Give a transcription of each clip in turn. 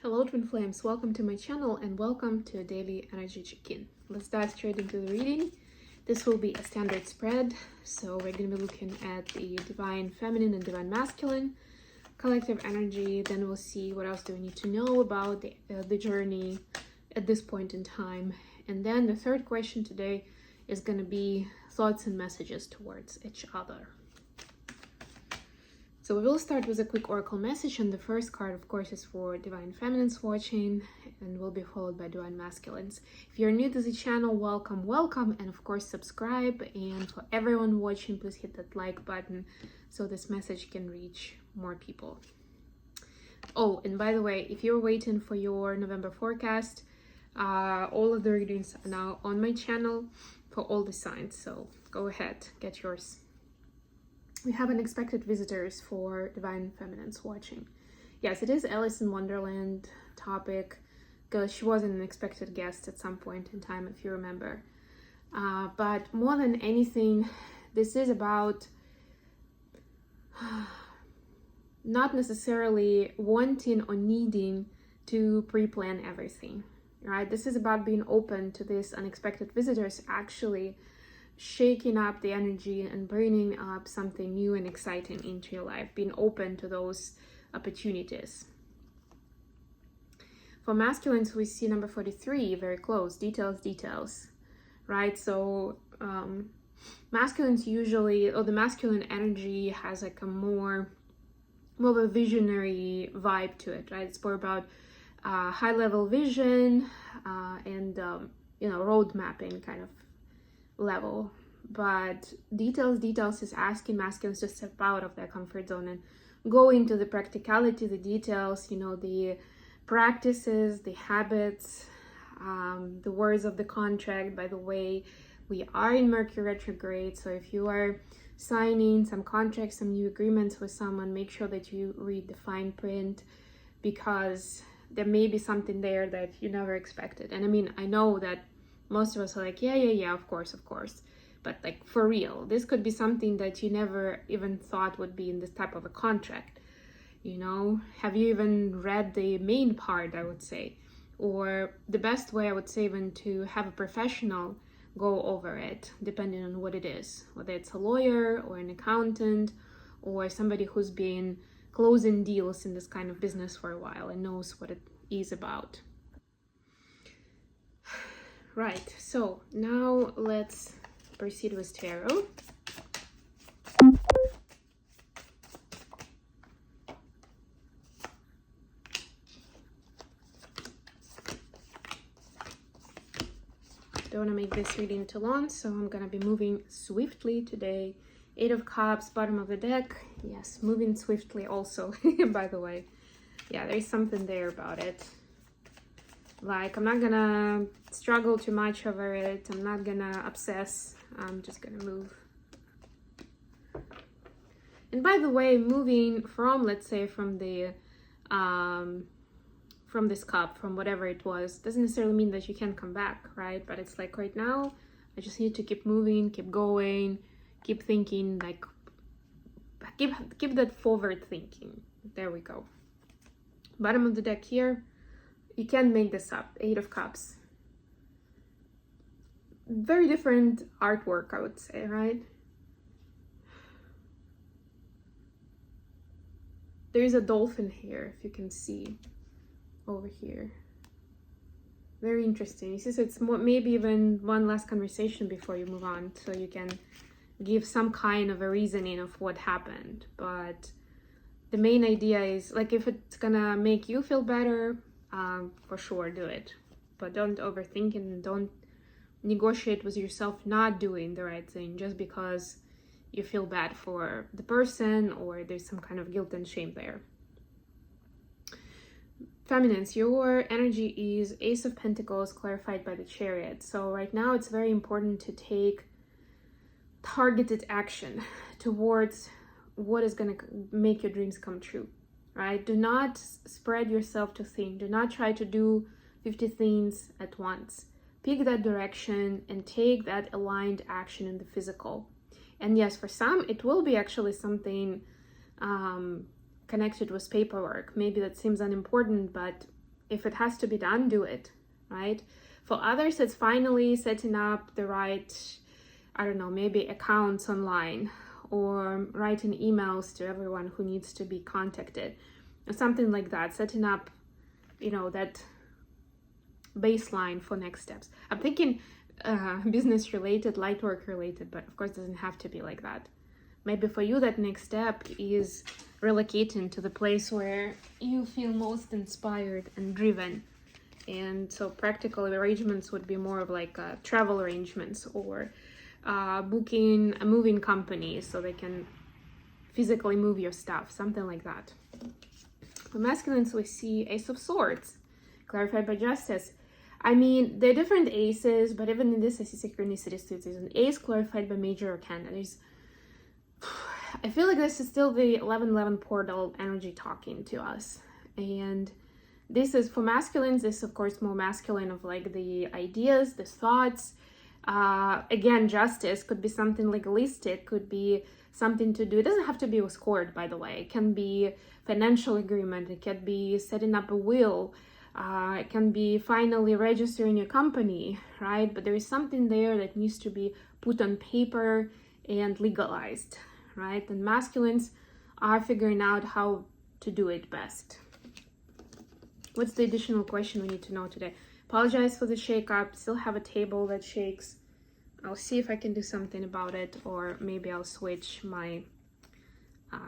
Hello Twin Flames, welcome to my channel and welcome to a daily energy check-in. Let's dive straight into the reading. This will be a standard spread, so we're going to be looking at the divine feminine and divine masculine collective energy. Then we'll see what else do we need to know about the journey at this point in time. And then the third question today is going to be thoughts and messages towards each other. So we will start with a quick oracle message, and the first card, of course, is for divine feminines watching and will be followed by divine masculines. If you're new to the channel, welcome, and of course subscribe. And for everyone watching, please hit that like button so this message can reach more people. Oh, and by the way, if you're waiting for your November forecast, all of the readings are now on my channel for all the signs, so go ahead, get yours. We have unexpected visitors for divine feminines watching. Yes, it is Alice in Wonderland topic because she was an unexpected guest at some point in time, if you remember. But more than anything, this is about not necessarily wanting or needing to pre-plan everything, right? This is about being open to these unexpected visitors actually shaking up the energy and bringing up something new and exciting into your life, being open to those opportunities. For masculines, we see number 43, very close, details, right? So masculines usually, or the masculine energy has like a more of a visionary vibe to it, right? It's more about high level vision and road mapping kind of level. But details is asking masculines to step out of their comfort zone and go into the practicality, the details, the practices, the habits, the words of the contract. By the way, we are in Mercury retrograde, so if you are signing some contracts, some new agreements with someone, make sure that you read the fine print, because there may be something there that you never expected. And I mean, I know that most of us are like, yeah, of course. But like, for real, this could be something that you never even thought would be in this type of a contract. Have you even read the main part, I would say? Or the best way, I would say, even to have a professional go over it, depending on what it is, whether it's a lawyer or an accountant or somebody who's been closing deals in this kind of business for a while and knows what it is about. Right, so now let's proceed with tarot. Don't want to make this reading too long, so I'm gonna be moving swiftly today. 8 of Cups, bottom of the deck. Yes, moving swiftly also, by the way. Yeah, there's something there about it. Like, I'm not gonna struggle too much over it. I'm not gonna obsess. I'm just gonna move. And by the way, moving from, let's say, from the from this cup, from whatever it was, doesn't necessarily mean that you can't come back, right? But it's like right now, I just need to keep moving, keep going, keep thinking, like keep that forward thinking. There we go. Bottom of the deck here. You can't make this up. 8 of Cups. Very different artwork, I would say, right? There's a dolphin here, if you can see over here. Very interesting. You see, so it's more, maybe even one last conversation before you move on, so you can give some kind of a reasoning of what happened. But the main idea is, like, if it's gonna make you feel better, for sure do it, but don't overthink and don't negotiate with yourself not doing the right thing just because you feel bad for the person or there's some kind of guilt and shame there. Feminines, your energy is Ace of Pentacles clarified by the Chariot. So right now it's very important to take targeted action towards what is going to make your dreams come true. Right? Do not spread yourself too thin. Do not try to do 50 things at once. Pick that direction and take that aligned action in the physical. And yes, for some, it will be actually something connected with paperwork. Maybe that seems unimportant, but If it has to be done, do it, right? For others, it's finally setting up the right, I don't know, maybe accounts online, or writing emails to everyone who needs to be contacted, or something like that, setting up, that baseline for next steps. I'm thinking business related, light work related, but of course it doesn't have to be like that. Maybe for you that next step is relocating to the place where you feel most inspired and driven. And so practical arrangements would be more of like travel arrangements, or booking a moving company so they can physically move your stuff, something like that. For masculines, we see Ace of Swords, clarified by Justice. I mean, they're different aces, but even in this, I see synchronicities too. There's an ace clarified by Major Arcana. I feel like this is still the 1111 portal energy talking to us. And this is, for masculines, this is of course more masculine, of like the ideas, the thoughts. Again, justice could be something legalistic, could be something to do. It doesn't have to be with court, by the way. It can be financial agreement. It can be setting up a will. It can be finally registering your company, right? But there is something there that needs to be put on paper and legalized, right? And masculines are figuring out how to do it best. What's the additional question we need to know today? Apologize for the shake-up. Still have a table that shakes. I'll see if I can do something about it, or maybe I'll switch my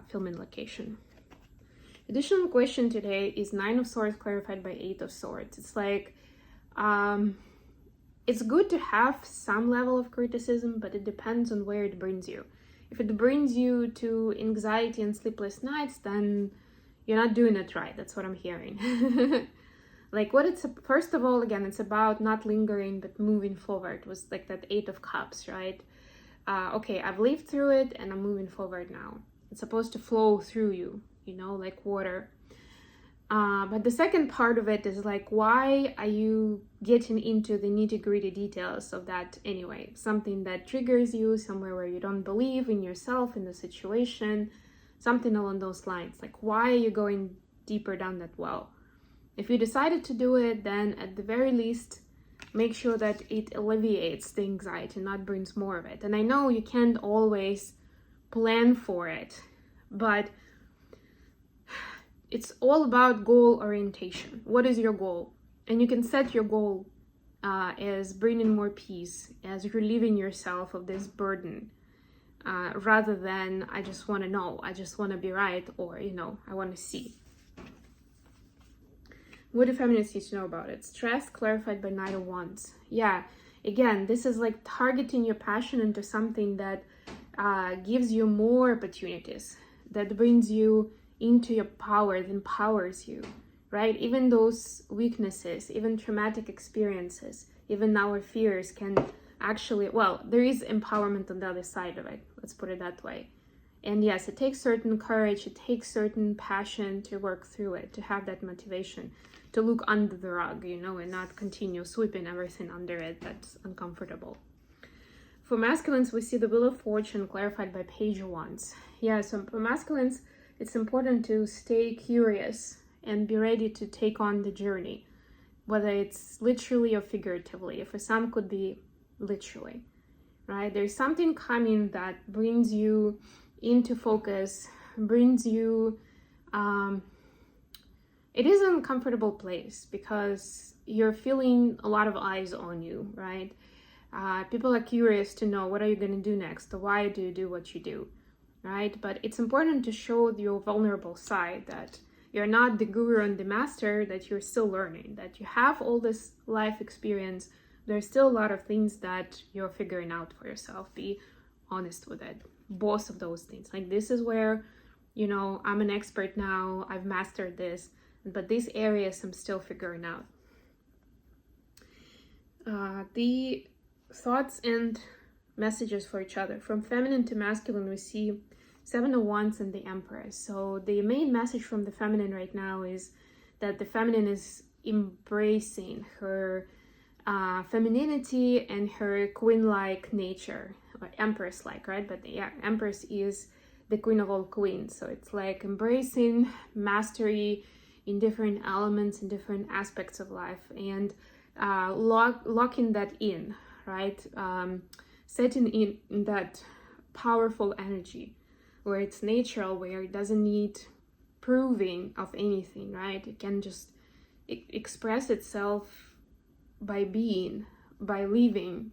filming location. Additional question today is 9 of Swords clarified by 8 of Swords. It's like, it's good to have some level of criticism, but it depends on where it brings you. If it brings you to anxiety and sleepless nights, then you're not doing it right. That's what I'm hearing. Like first of all, again, it's about not lingering, but moving forward. It was like that 8 of Cups, right? Okay, I've lived through it and I'm moving forward now. It's supposed to flow through you, like water. But the second part of it is like, why are you getting into the nitty-gritty details of that anyway? Something that triggers you, somewhere where you don't believe in yourself, in the situation, something along those lines. Like, why are you going deeper down that well? If you decided to do it, then at the very least, make sure that it alleviates the anxiety, not brings more of it. And I know you can't always plan for it, but it's all about goal orientation. What is your goal? And you can set your goal as bringing more peace, as relieving yourself of this burden, rather than I just want to know, I just want to be right, or, I want to see. What do feminists need to know about it? Stress clarified by Knight of Wands. Yeah, again, this is like targeting your passion into something that gives you more opportunities, that brings you into your power, that empowers you, right? Even those weaknesses, even traumatic experiences, even our fears can actually, there is empowerment on the other side of it. Let's put it that way. And yes, it takes certain courage, it takes certain passion to work through it, to have that motivation, to look under the rug, and not continue sweeping everything under it that's uncomfortable. For masculines, we see the Wheel of Fortune clarified by Page of Wands. Yeah, so for masculines, it's important to stay curious and be ready to take on the journey, whether it's literally or figuratively. For some, could be literally, right? There's something coming that brings you into focus, brings you, it is an uncomfortable place because you're feeling a lot of eyes on you, right? People are curious to know, what are you going to do next? Or why do you do what you do, right? But it's important to show your vulnerable side, that you're not the guru and the master, that you're still learning, that you have all this life experience. There's still a lot of things that you're figuring out for yourself. Be honest with it. Both of those things. Like, this is where, I'm an expert now, I've mastered this, but these areas I'm still figuring out. The thoughts and messages for each other. From feminine to masculine, we see 7 of Wands and the Empress. So the main message from the feminine right now is that the feminine is embracing her femininity and her queen-like nature, or empress-like, right? But yeah, Empress is the queen of all queens. So it's like embracing mastery, in different elements and different aspects of life, and locking that in, right? Setting in that powerful energy where it's natural, where it doesn't need proving of anything, right? It can just express itself by being, by living,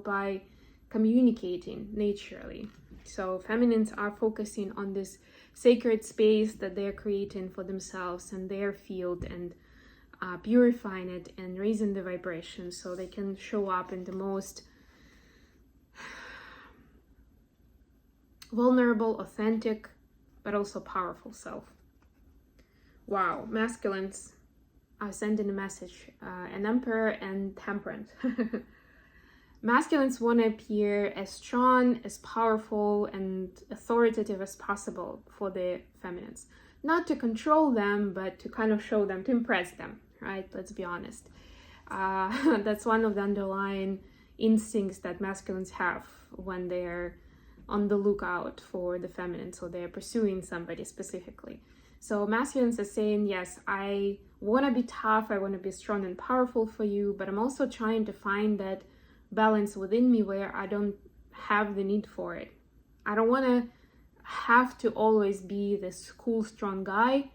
by communicating naturally. So feminines are focusing on this sacred space that they're creating for themselves and their field, and purifying it and raising the vibration so they can show up in the most vulnerable, authentic, but also powerful self. Wow, masculines are sending a message, an emperor and temperance. Masculines want to appear as strong, as powerful, and authoritative as possible for the feminines. Not to control them, but to kind of show them, to impress them, right? Let's be honest. That's one of the underlying instincts that masculines have when they're on the lookout for the feminine, so they're pursuing somebody specifically. So masculines are saying, yes, I want to be tough, I want to be strong and powerful for you, but I'm also trying to find that balance within me where I don't have the need for it. I don't want to have to always be this cool, strong guy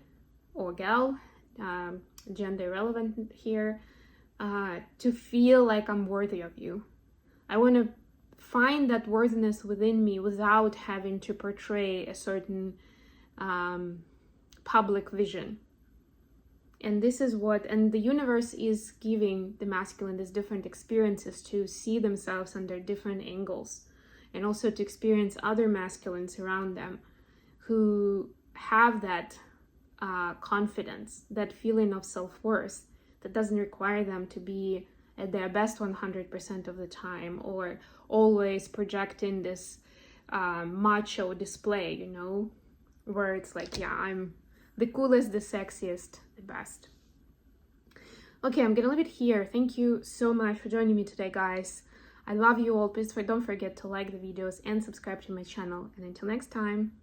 or gal, gender irrelevant here, to feel like I'm worthy of you. I want to find that worthiness within me without having to portray a certain public vision. And this is and the universe is giving the masculine these different experiences to see themselves under different angles, and also to experience other masculines around them who have that confidence, that feeling of self-worth that doesn't require them to be at their best 100% of the time, or always projecting this macho display, where it's like, yeah, I'm the coolest, the sexiest, the best. Okay, I'm gonna leave it here. Thank you so much for joining me today, guys. I love you all. Please don't forget to like the videos and subscribe to my channel. And until next time.